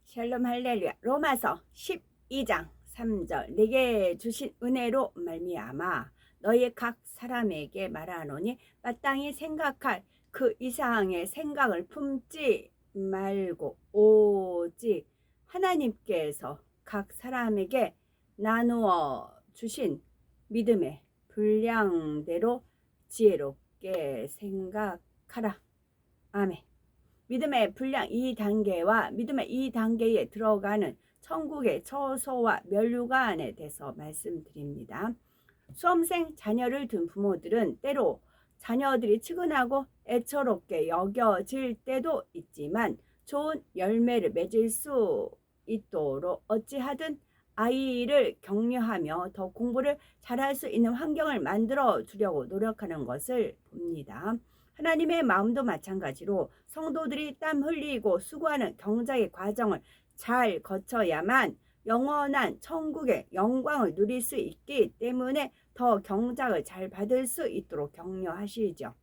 샬롬 할렐루야. 로마서 12장 3절. 내게 주신 은혜로 말미암아 너희 각 사람에게 말하노니 마땅히 생각할 그 이상의 생각을 품지 말고 오직 하나님께서 각 사람에게 나누어 주신 믿음의 분량대로 지혜롭게 생각하라. 아멘. 믿음의 분량 2단계와 믿음의 2단계에 들어가는 천국의 처소와 면류관에 대해서 말씀드립니다. 수험생 자녀를 둔 부모들은 때로 자녀들이 측은하고 애처롭게 여겨질 때도 있지만 좋은 열매를 맺을 수 있도록 어찌하든 아이를 격려하며 더 공부를 잘할 수 있는 환경을 만들어 주려고 노력하는 것을 봅니다. 하나님의 마음도 마찬가지로 성도들이 땀 흘리고 수고하는 경작의 과정을 잘 거쳐야만 영원한 천국의 영광을 누릴 수 있기 때문에 더 경작을 잘 받을 수 있도록 격려하시죠.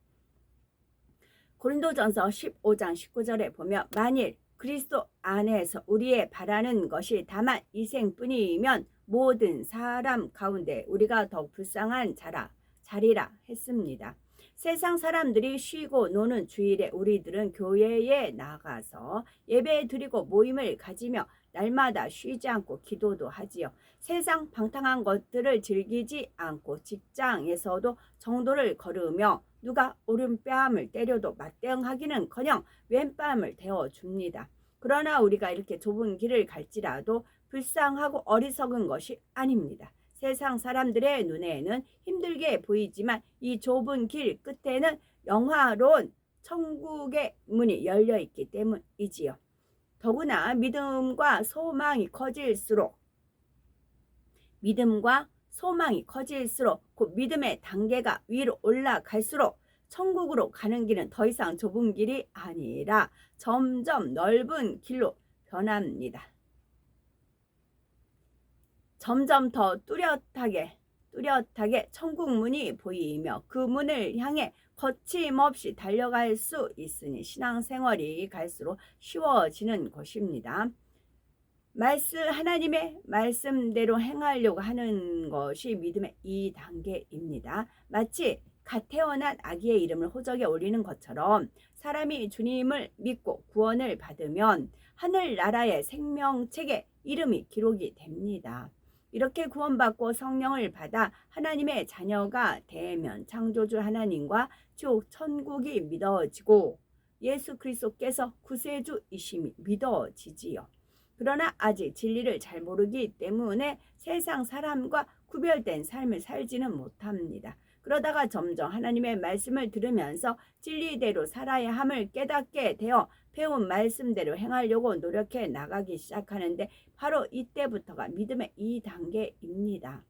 고린도전서 15장 19절에 보면 만일 그리스도 안에서 우리의 바라는 것이 다만 이생뿐이면 모든 사람 가운데 우리가 더욱 불쌍한 자리라 했습니다. 세상 사람들이 쉬고 노는 주일에 우리들은 교회에 나가서 예배 드리고 모임을 가지며 날마다 쉬지 않고 기도도 하지요. 세상 방탕한 것들을 즐기지 않고 직장에서도 정도를 거르며 누가 오른뺨을 때려도 맞대응하기는커녕 왼뺨을 대어줍니다. 그러나 우리가 이렇게 좁은 길을 갈지라도 불쌍하고 어리석은 것이 아닙니다. 세상 사람들의 눈에는 힘들게 보이지만 이 좁은 길 끝에는 영화로운 천국의 문이 열려 있기 때문이지요. 더구나 믿음과 소망이 커질수록 그 믿음의 단계가 위로 올라갈수록 천국으로 가는 길은 더 이상 좁은 길이 아니라 점점 넓은 길로 변합니다. 점점 더 뚜렷하게 천국 문이 보이며 그 문을 향해 거침없이 달려갈 수 있으니 신앙생활이 갈수록 쉬워지는 것입니다. 하나님의 말씀대로 행하려고 하는 것이 믿음의 2단계입니다. 마치 갓 태어난 아기의 이름을 호적에 올리는 것처럼 사람이 주님을 믿고 구원을 받으면 하늘나라의 생명책에 이름이 기록이 됩니다. 이렇게 구원받고 성령을 받아 하나님의 자녀가 되면 창조주 하나님과 지옥 천국이 믿어지고 예수 그리스도께서 구세주이심이 믿어지지요. 그러나 아직 진리를 잘 모르기 때문에 세상 사람과 구별된 삶을 살지는 못합니다. 그러다가 점점 하나님의 말씀을 들으면서 진리대로 살아야 함을 깨닫게 되어 배운 말씀대로 행하려고 노력해 나가기 시작하는데 바로 이때부터가 믿음의 2단계입니다.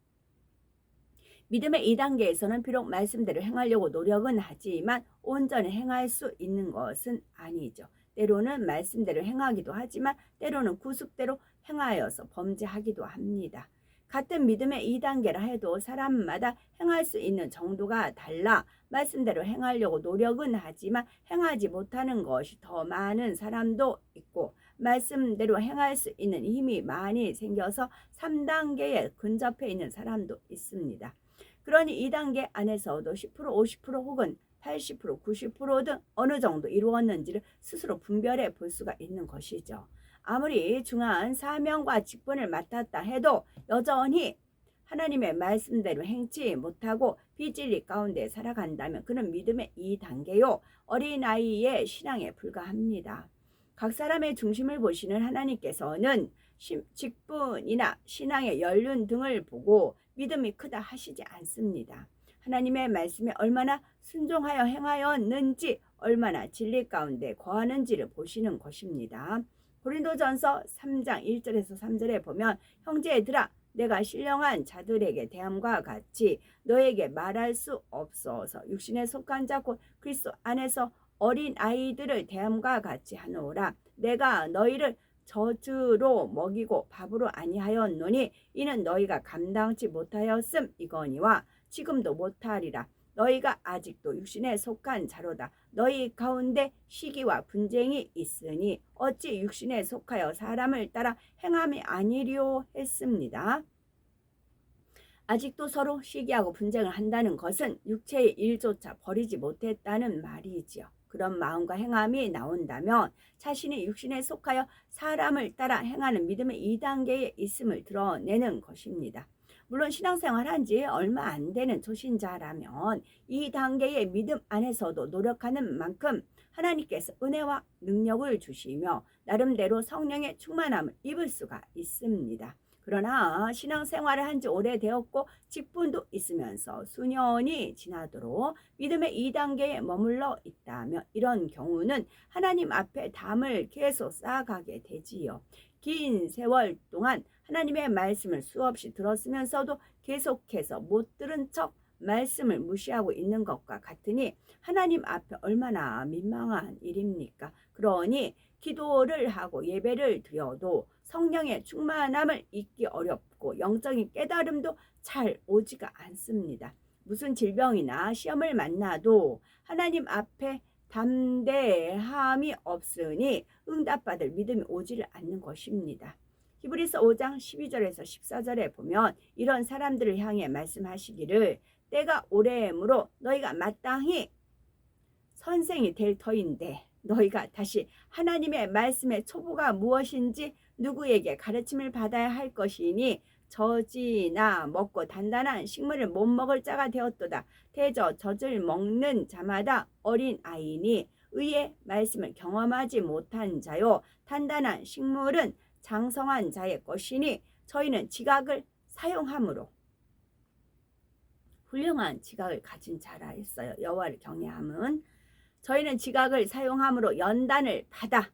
믿음의 2단계에서는 비록 말씀대로 행하려고 노력은 하지만 온전히 행할 수 있는 것은 아니죠. 때로는 말씀대로 행하기도 하지만 때로는 구습대로 행하여서 범죄하기도 합니다. 같은 믿음의 2단계라 해도 사람마다 행할 수 있는 정도가 달라 말씀대로 행하려고 노력은 하지만 행하지 못하는 것이 더 많은 사람도 있고 말씀대로 행할 수 있는 힘이 많이 생겨서 3단계에 근접해 있는 사람도 있습니다. 그러니 2단계 안에서도 10%, 50% 혹은 80%, 90%등 어느 정도 이루었는지를 스스로 분별해 볼 수가 있는 것이죠. 아무리 중요한 사명과 직분을 맡았다 해도 여전히 하나님의 말씀대로 행치 못하고 비진리 가운데 살아간다면 그는 믿음의 2단계요. 어린아이의 신앙에 불과합니다. 각 사람의 중심을 보시는 하나님께서는 직분이나 신앙의 연륜 등을 보고 믿음이 크다 하시지 않습니다. 하나님의 말씀에 얼마나 순종하여 행하였는지 얼마나 진리 가운데 거하는지를 보시는 것입니다. 고린도전서 3장 1절에서 3절에 보면 형제들아 내가 신령한 자들에게 대함과 같이 너에게 말할 수 없어서 육신에 속한 자 곧 그리스도 안에서 어린 아이들을 대함과 같이 하노라. 내가 너희를 젖으로 먹이고 밥으로 아니하였노니 이는 너희가 감당치 못하였음이거니와 지금도 못하리라. 너희가 아직도 육신에 속한 자로다. 너희 가운데 시기와 분쟁이 있으니 어찌 육신에 속하여 사람을 따라 행함이 아니리요 했습니다. 아직도 서로 시기하고 분쟁을 한다는 것은 육체의 일조차 버리지 못했다는 말이지요. 그런 마음과 행함이 나온다면 자신이 육신에 속하여 사람을 따라 행하는 믿음의 2단계에 있음을 드러내는 것입니다. 물론 신앙생활 한 지 얼마 안 되는 초신자라면 이 단계의 믿음 안에서도 노력하는 만큼 하나님께서 은혜와 능력을 주시며 나름대로 성령의 충만함을 입을 수가 있습니다. 그러나 신앙생활을 한 지 오래되었고 직분도 있으면서 수년이 지나도록 믿음의 2단계에 머물러 있다면 이런 경우는 하나님 앞에 담을 계속 쌓아가게 되지요. 긴 세월 동안 하나님의 말씀을 수없이 들었으면서도 계속해서 못 들은 척 말씀을 무시하고 있는 것과 같으니 하나님 앞에 얼마나 민망한 일입니까? 그러니 기도를 하고 예배를 드려도 성령의 충만함을 잊기 어렵고 영적인 깨달음도 잘 오지가 않습니다. 무슨 질병이나 시험을 만나도 하나님 앞에 담대함이 없으니 응답받을 믿음이 오지를 않는 것입니다. 히브리서 5장 12절에서 14절에 보면 이런 사람들을 향해 말씀하시기를 때가 오래므로 너희가 마땅히 선생이 될 터인데 너희가 다시 하나님의 말씀의 초보가 무엇인지 누구에게 가르침을 받아야 할 것이니 젖이나 먹고 단단한 식물을 못 먹을 자가 되었도다. 대저 젖을 먹는 자마다 어린 아이니 의의 말씀을 경험하지 못한 자요 단단한 식물은 장성한 자의 것이니 저희는 지각을 사용함으로 훌륭한 지각을 가진 자라 했어요. 여호와를 경외함은 저희는 지각을 사용함으로 연단을 받아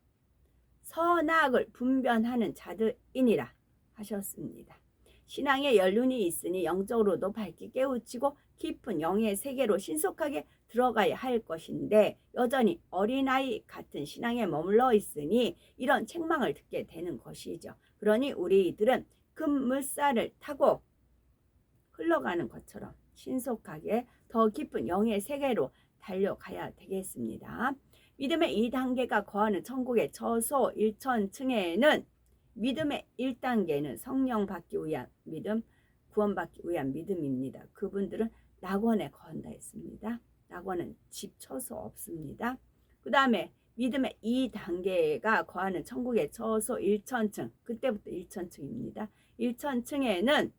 선악을 분별하는 자들이니라 하셨습니다. 신앙에 연륜이 있으니 영적으로도 밝게 깨우치고 깊은 영의 세계로 신속하게 들어가야 할 것인데 여전히 어린아이 같은 신앙에 머물러 있으니 이런 책망을 듣게 되는 것이죠. 그러니 우리들은 금물살을 타고 흘러가는 것처럼 신속하게 더 깊은 영의 세계로 달려가야 되겠습니다. 믿음의 2단계가 거하는 천국의 처소 1천층에는 믿음의 1단계는 성령 받기 위한 믿음, 구원받기 위한 믿음입니다. 그분들은 낙원에 거한다 했습니다. 낙원은 집 처소 없습니다. 그 다음에 믿음의 2단계가 거하는 천국의 처소 1천층, 그때부터 1천층입니다. 1천층에는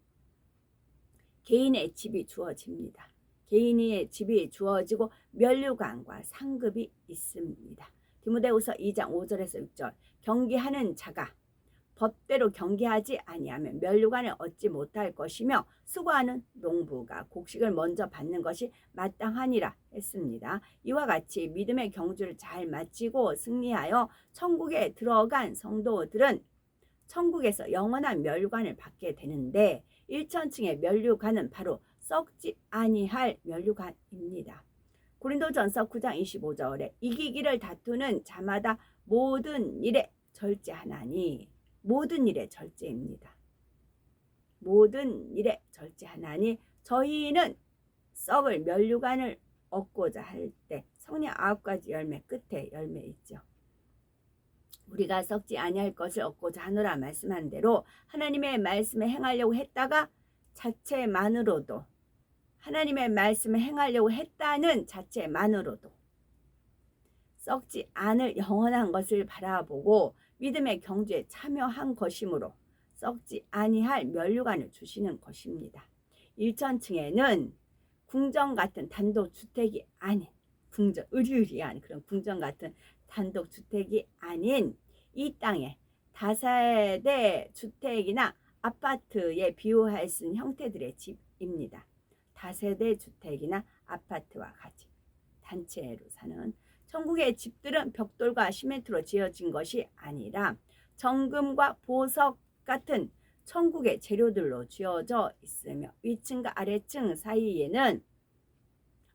개인의 집이 주어집니다. 개인의 집이 주어지고 면류관과 상급이 있습니다. 디모데후서 2장 5절에서 6절 경계하는 자가 법대로 경계하지 아니하면 면류관을 얻지 못할 것이며 수고하는 농부가 곡식을 먼저 받는 것이 마땅하니라 했습니다. 이와 같이 믿음의 경주를 잘 마치고 승리하여 천국에 들어간 성도들은 천국에서 영원한 면류관을 받게 되는데 1천층의 면류관은 바로 썩지 아니할 면류관입니다. 고린도전서 9장 25절에 이기기를 다투는 자마다 모든 일에 절제하나니 모든 일에 절제입니다. 모든 일에 절제하나니 저희는 썩을 면류관을 얻고자 할 때 성령 9가지 열매 끝에 열매 있죠. 우리가 썩지 아니할 것을 얻고자 하노라 말씀한 대로 하나님의 말씀에 행하려고 했다가 자체만으로도 하나님의 말씀을 행하려고 했다는 자체만으로도 썩지 않을 영원한 것을 바라보고 믿음의 경주에 참여한 것이므로 썩지 아니할 면류관을 주시는 것입니다. 1천층에는 궁전 같은 단독주택이 아닌 궁전, 으리으리한 그런 궁전 같은 단독주택이 아닌 이 땅에 다세대 주택이나 아파트에 비유할 수 있는 형태들의 집입니다. 다세대 주택이나 아파트와 같이 단체로 사는 천국의 집들은 벽돌과 시멘트로 지어진 것이 아니라 정금과 보석 같은 천국의 재료들로 지어져 있으며 위층과 아래층 사이에는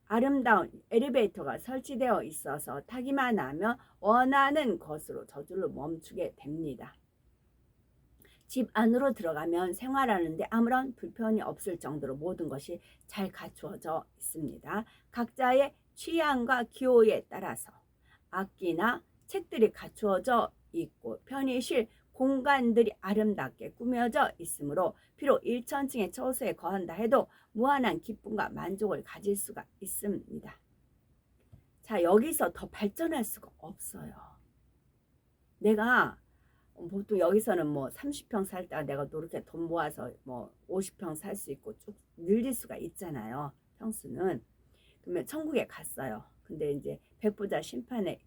아름다운 엘리베이터가 설치되어 있어서 타기만 하면 원하는 것으로 저절로 멈추게 됩니다. 집 안으로 들어가면 생활하는데 아무런 불편이 없을 정도로 모든 것이 잘 갖추어져 있습니다. 각자의 취향과 기호에 따라서 악기나 책들이 갖추어져 있고 편히 쉴 공간들이 아름답게 꾸며져 있으므로 비록 1천층의 처소에 거한다 해도 무한한 기쁨과 만족을 가질 수가 있습니다. 자, 여기서 더 발전할 수가 없어요. 내가 보통 여기서는 뭐 30평 살다가 내가 또 이렇게 돈 모아서 뭐 50평 살 수 있고 쭉 늘릴 수가 있잖아요. 평수는. 그러면 천국에 갔어요. 근데 이제 백부자 심판에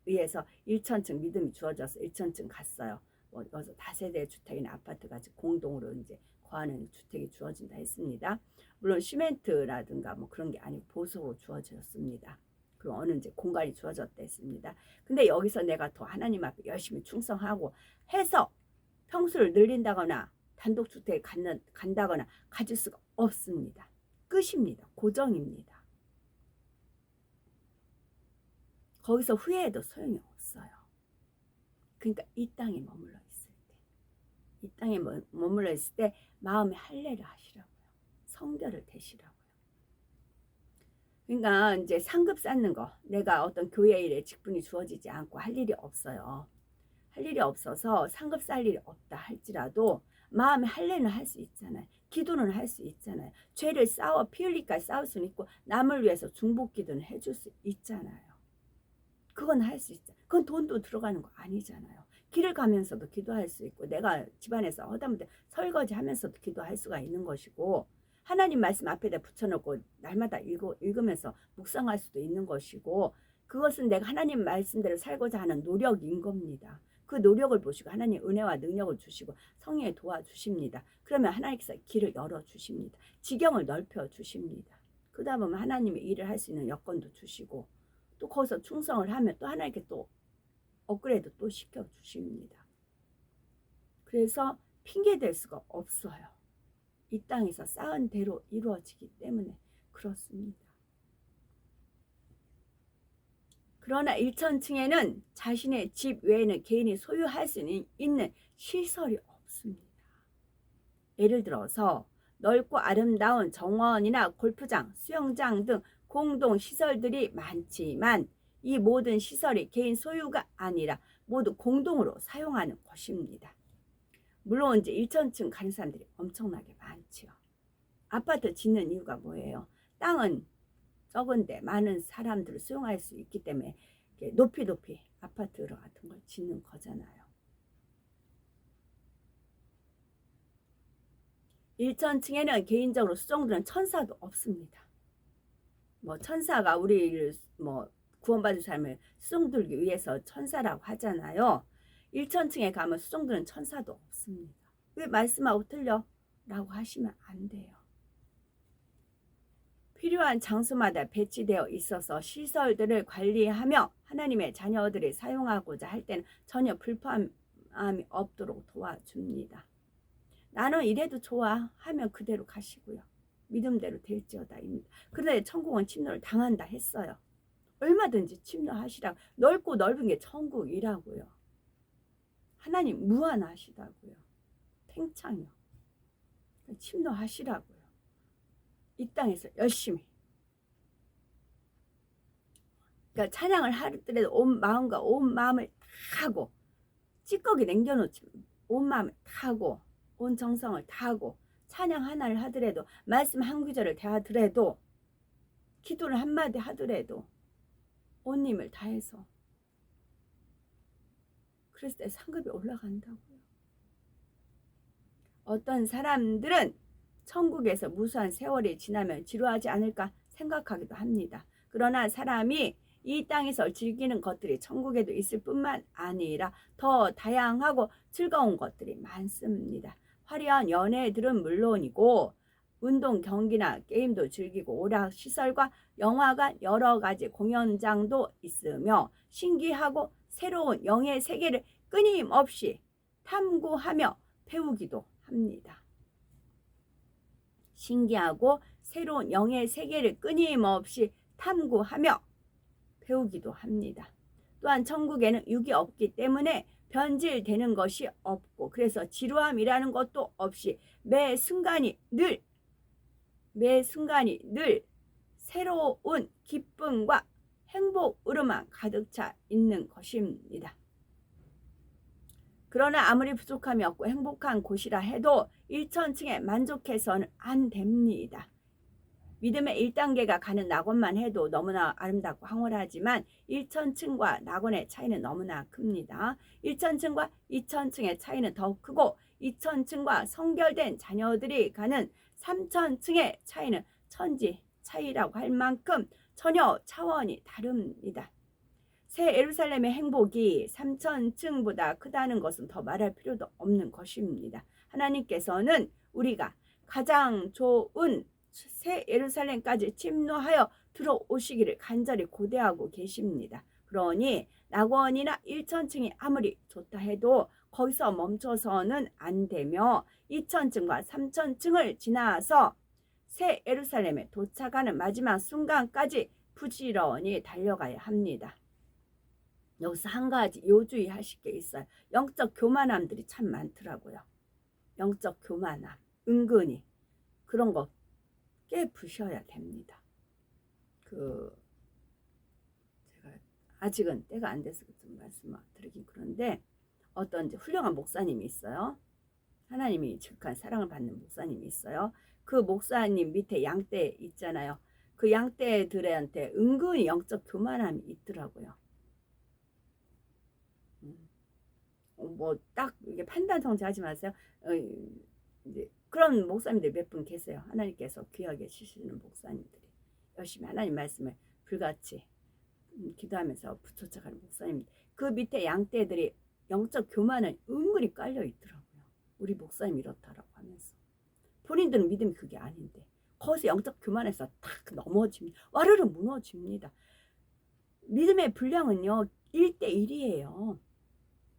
의해서 1천층 믿음이 주어져서 1천층 갔어요. 뭐 여기서 다세대 주택이나 아파트 같이 공동으로 이제 거하는 주택이 주어진다 했습니다. 물론 시멘트라든가 뭐 그런 게 아니고 보석으로 주어졌습니다. 그럼 어느 이제 공간이 주어졌다 했습니다. 근데 여기서 내가 더 하나님 앞에 열심히 충성하고 해서 평수를 늘린다거나 단독주택에 간다거나 가질 수가 없습니다. 끝입니다. 고정입니다. 거기서 후회해도 소용이 없어요. 그러니까 이 땅에 머물러 있을 때, 이 땅에 머물러 있을 때 마음에 할례를 하시라고요. 성결을 되시라고요. 그러니까 이제 상급 쌓는 거, 내가 어떤 교회 일에 직분이 주어지지 않고 할 일이 없어요. 할 일이 없어서 상급 쌓을 일이 없다 할지라도 마음에 할례는 할 수 있잖아요. 기도는 할 수 있잖아요. 죄를 싸워 피 흘리까지 싸울 수는 있고 남을 위해서 중복 기도는 해줄 수 있잖아요. 그건 할 수 있죠. 그건 돈도 들어가는 거 아니잖아요. 길을 가면서도 기도할 수 있고 내가 집안에서 하다못해 설거지 하면서도 기도할 수가 있는 것이고 하나님 말씀 앞에다 붙여놓고 날마다 읽으면서 묵상할 수도 있는 것이고 그것은 내가 하나님 말씀대로 살고자 하는 노력인 겁니다. 그 노력을 보시고 하나님 은혜와 능력을 주시고 성령에 도와주십니다. 그러면 하나님께서 길을 열어주십니다. 지경을 넓혀주십니다. 그러다 보면 하나님의 일을 할 수 있는 여건도 주시고 또 거기서 충성을 하면 또 하나님께 또 업그레이드 또 시켜주십니다. 그래서 핑계댈 수가 없어요. 이 땅에서 쌓은 대로 이루어지기 때문에 그렇습니다. 그러나 1천층에는 자신의 집 외에는 개인이 소유할 수 있는 시설이 없습니다. 예를 들어서 넓고 아름다운 정원이나 골프장, 수영장 등 공동 시설들이 많지만 이 모든 시설이 개인 소유가 아니라 모두 공동으로 사용하는 것입니다. 물론 이제 1천층 가는 사람들이 엄청나게 많지요. 아파트 짓는 이유가 뭐예요? 땅은 적은데 많은 사람들을 수용할 수 있기 때문에 높이 아파트 같은 걸 짓는 거잖아요. 1천층에는 개인적으로 수종드는 천사도 없습니다. 뭐 천사가 우리를 뭐 구원받은 사람을 수종들기 위해서 천사라고 하잖아요. 1천층에 가면 수종드는 천사도 없습니다. 왜 말씀하고 틀려? 라고 하시면 안 돼요. 필요한 장소마다 배치되어 있어서 시설들을 관리하며 하나님의 자녀들이 사용하고자 할 때는 전혀 불편함이 없도록 도와줍니다. 나는 이래도 좋아 하면 그대로 가시고요. 믿음대로 될지어다입니다. 그런데 천국은 침노를 당한다 했어요. 얼마든지 침노하시라고. 넓고 넓은 게 천국이라고요. 하나님 무한하시다고요. 팽창이요. 침노하시라고요. 이 땅에서 열심히. 그러니까 찬양을 하더라도 온 마음과 온 마음을 다 하고 찌꺼기 남겨놓지 온 마음을 다 하고 온 정성을 다 하고 찬양 하나를 하더라도 말씀 한 구절을 대하더라도 기도를 한마디 하더라도 온 힘을 다해서 그랬을 때 상급이 올라간다고요. 어떤 사람들은 천국에서 무수한 세월이 지나면 지루하지 않을까 생각하기도 합니다. 그러나 사람이 이 땅에서 즐기는 것들이 천국에도 있을 뿐만 아니라 더 다양하고 즐거운 것들이 많습니다. 화려한 연애들은 물론이고 운동 경기나 게임도 즐기고 오락 시설과 영화관 여러 가지 공연장도 있으며 신기하고 새로운 영의 세계를 끊임없이 탐구하며 배우기도 합니다. 신기하고 새로운 영의 세계를 끊임없이 탐구하며 배우기도 합니다. 또한 천국에는 육이 없기 때문에 변질되는 것이 없고 그래서 지루함이라는 것도 없이 매 순간이 늘 새로운 기쁨과 행복으로만 가득 차 있는 것입니다. 그러나 아무리 부족함이 없고 행복한 곳이라 해도 1천층에 만족해서는 안 됩니다. 믿음의 1단계가 가는 낙원만 해도 너무나 아름답고 황홀하지만 1천층과 낙원의 차이는 너무나 큽니다. 1천층과 2천층의 차이는 더 크고 2천층과 성결된 자녀들이 가는 3천층의 차이는 천지 차이라고 할 만큼 전혀 차원이 다릅니다. 새 예루살렘의 행복이 3천층보다 크다는 것은 더 말할 필요도 없는 것입니다. 하나님께서는 우리가 가장 좋은 새 예루살렘까지 침노하여 들어오시기를 간절히 고대하고 계십니다. 그러니 낙원이나 1천층이 아무리 좋다 해도 거기서 멈춰서는 안 되며 2천층과 3천층을 지나서 새 예루살렘에 도착하는 마지막 순간까지 부지런히 달려가야 합니다. 여기서 한 가지 요주의하실 게 있어요. 영적 교만함들이 참 많더라고요. 영적 교만함, 은근히 그런 거 깨부셔야 됩니다. 제가 아직은 때가 안 돼서 좀 말씀을 드리긴 그런데 어떤 이제 훌륭한 목사님이 있어요. 하나님이 즉한 사랑을 받는 목사님이 있어요. 그 목사님 밑에 양떼 있잖아요. 그 양떼들한테 은근히 영적 교만함이 있더라고요. 뭐 딱 이게 판단 정지하지 마세요. 이제 그런 목사님들 몇 분 계세요. 하나님께서 귀하게 치시는 목사님들이 열심히 하나님 말씀을 불같이 기도하면서 붙여쳐가는 목사님. 그 밑에 양떼들이 영적 교만은 은근히 깔려 있더라고요. 우리 목사님 이렇다라고 하면서 본인들은 믿음이 그게 아닌데 거기서 영적 교만에서 탁 넘어집니다. 와르르 무너집니다. 믿음의 분량은요 1대1이에요.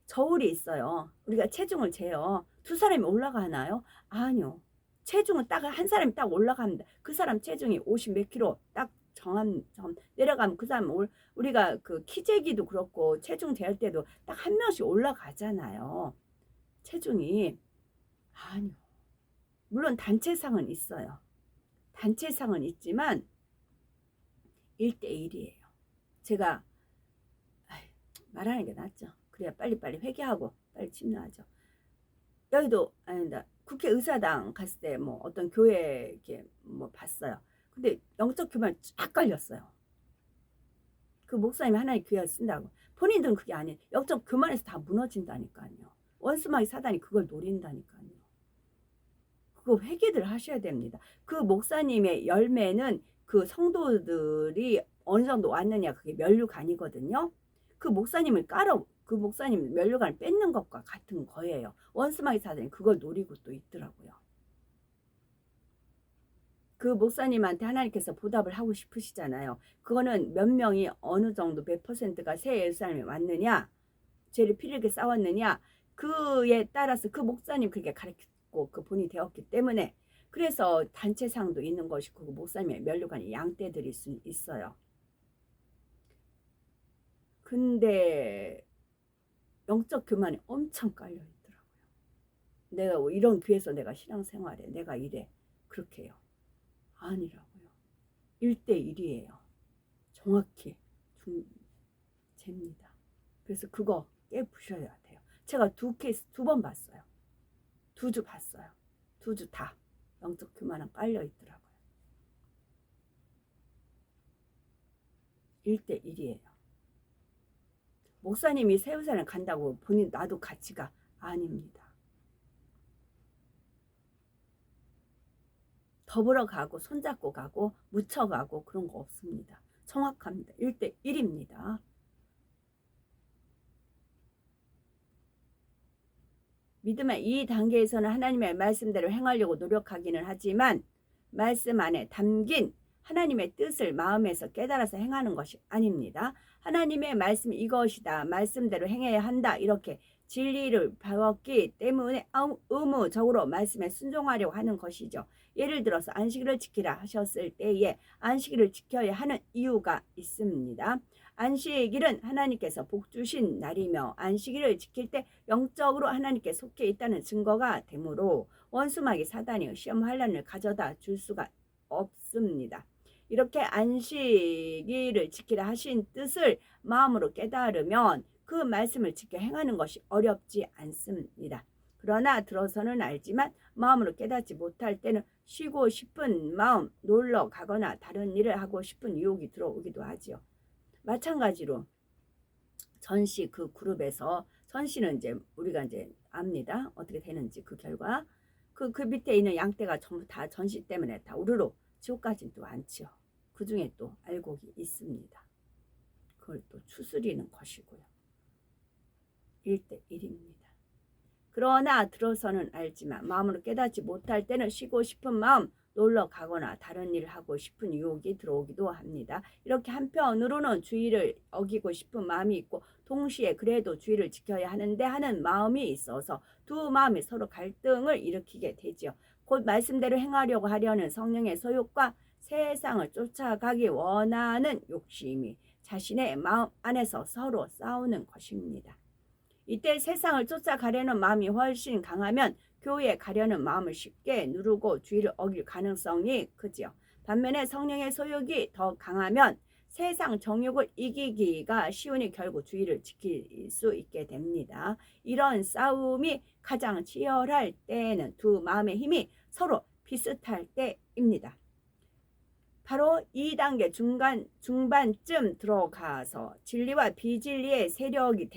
저울이 있어요. 우리가 체중을 재요. 두 사람이 올라가나요? 아니요. 체중은 딱 한 사람이 딱 올라갑니다. 그 사람 체중이 50 몇 킬로 딱 내려가면 그 사람 우리가 그 키 재기도 그렇고 체중 재할 때도 딱 한 명씩 올라가잖아요. 체중이 아니요. 물론 단체상은 있어요. 단체상은 있지만 1대1이에요. 제가 말하는 게 낫죠. 그래야 빨리빨리 회개하고 빨리 침노하죠. 여기도 아니다. 국회의사당 갔을 때 뭐 어떤 교회 이렇게 뭐 봤어요. 근데 영적 교만 쫙 깔렸어요. 그 목사님이 하나님 귀하게 쓴다고. 본인들은 그게 아니에요. 영적 교만에서 다 무너진다니까요. 원수마귀 사단이 그걸 노린다니까요. 그거 회개들 하셔야 됩니다. 그 목사님의 열매는 그 성도들이 어느 정도 왔느냐 그게 면류관이거든요. 그 목사님 면류관을 뺏는 것과 같은 거예요. 원수마귀 사단이 그걸 노리고 또 있더라고요. 그 목사님한테 하나님께서 보답을 하고 싶으시잖아요. 그거는 몇 명이 어느 정도 몇 퍼센트가 새 예루살렘에 왔느냐, 죄를 피 흘리게 싸웠느냐, 그에 따라서 그 목사님 그렇게 가르치고 그 본이 되었기 때문에 그래서 단체상도 있는 것이고 그 목사님의 면류관이 양떼들이 있어요. 근데 영적 교만이 엄청 깔려 있더라고요. 내가 이런 교회에서 내가 신앙생활해, 내가 이래, 그렇게 해요. 아니라고요. 1대1이에요. 정확히 잽니다. 그래서 그거 깨부셔야 돼요. 제가 두 번 봤어요. 두 주 봤어요. 두 주 다 영적 교만은 깔려 있더라고요. 1대1이에요. 목사님이 새 예루살렘 간다고 본인 나도 같이 가. 아닙니다. 더불어 가고 손잡고 가고 묻혀 가고 그런 거 없습니다. 정확합니다. 1대1입니다. 믿음의 이 단계에서는 하나님의 말씀대로 행하려고 노력하기는 하지만 말씀 안에 담긴 하나님의 뜻을 마음에서 깨달아서 행하는 것이 아닙니다. 하나님의 말씀이 이것이다. 말씀대로 행해야 한다. 이렇게 진리를 배웠기 때문에 의무적으로 말씀에 순종하려고 하는 것이죠. 예를 들어서 안식일을 지키라 하셨을 때에 안식일을 지켜야 하는 이유가 있습니다. 안식일은 하나님께서 복 주신 날이며 안식일을 지킬 때 영적으로 하나님께 속해 있다는 증거가 되므로 원수마귀 사단이 시험 환난을 가져다 줄 수가 없습니다. 이렇게 안식일을 지키라 하신 뜻을 마음으로 깨달으면 그 말씀을 지켜 행하는 것이 어렵지 않습니다. 그러나 들어서는 알지만 마음으로 깨닫지 못할 때는 쉬고 싶은 마음, 놀러 가거나 다른 일을 하고 싶은 유혹이 들어오기도 하지요. 마찬가지로 전시 그 그룹에서 전시는 이제 우리가 이제 압니다. 어떻게 되는지 그 결과 그 밑에 있는 양떼가 전부 다 전시 때문에 다 우르르 지옥까지는 또 않지요. 그 중에 또 알곡이 있습니다. 그걸 또 추스리는 것이고요. 1대1입니다. 그러나 들어서는 알지만 마음으로 깨닫지 못할 때는 쉬고 싶은 마음, 놀러 가거나 다른 일을 하고 싶은 유혹이 들어오기도 합니다. 이렇게 한편으로는 주의를 어기고 싶은 마음이 있고 동시에 그래도 주의를 지켜야 하는데 하는 마음이 있어서 두 마음이 서로 갈등을 일으키게 되지요. 곧 말씀대로 행하려고 하려는 성령의 소욕과 세상을 쫓아가기 원하는 욕심이 자신의 마음 안에서 서로 싸우는 것입니다. 이때 세상을 쫓아가려는 마음이 훨씬 강하면 교회에 가려는 마음을 쉽게 누르고 주의를 어길 가능성이 크지요. 반면에 성령의 소욕이 더 강하면 세상 정욕을 이기기가 쉬우니 결국 주의를 지킬 수 있게 됩니다. 이런 싸움이 가장 치열할 때는 두 마음의 힘이 서로 비슷할 때입니다. 바로 2단계 중반쯤 들어가서 진리와 비진리의 세력이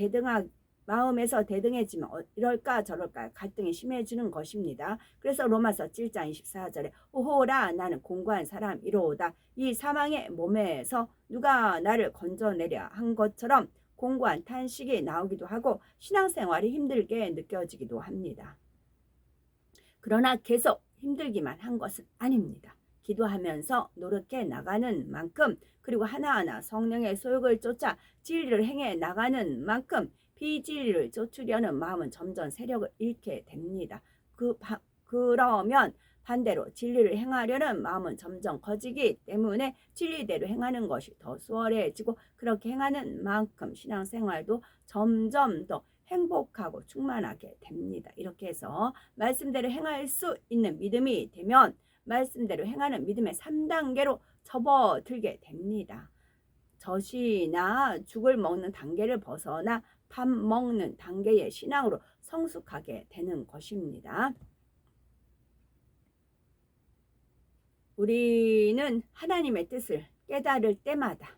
마음에서 대등해지면 이럴까 저럴까 갈등이 심해지는 것입니다. 그래서 로마서 7장 24절에 오호라 나는 공고한 사람이로다. 이 사망의 몸에서 누가 나를 건져내랴 한 것처럼 공고한 탄식이 나오기도 하고 신앙생활이 힘들게 느껴지기도 합니다. 그러나 계속 힘들기만 한 것은 아닙니다. 기도하면서 노력해 나가는 만큼 그리고 하나하나 성령의 소욕을 쫓아 진리를 행해 나가는 만큼 비진리를 쫓으려는 마음은 점점 세력을 잃게 됩니다. 그러면 반대로 진리를 행하려는 마음은 점점 커지기 때문에 진리대로 행하는 것이 더 수월해지고 그렇게 행하는 만큼 신앙생활도 점점 더 행복하고 충만하게 됩니다. 이렇게 해서 말씀대로 행할 수 있는 믿음이 되면 말씀대로 행하는 믿음의 3단계로 접어들게 됩니다. 젖이나 죽을 먹는 단계를 벗어나 밥 먹는 단계의 신앙으로 성숙하게 되는 것입니다. 우리는 하나님의 뜻을 깨달을 때마다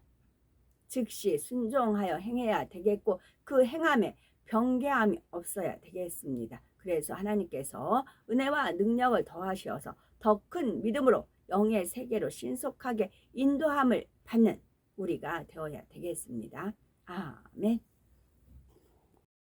즉시 순종하여 행해야 되겠고 그 행함에 변개함이 없어야 되겠습니다. 그래서 하나님께서 은혜와 능력을 더하셔서 더 큰 믿음으로 영의 세계로 신속하게 인도함을 받는 우리가 되어야 되겠습니다. 아멘.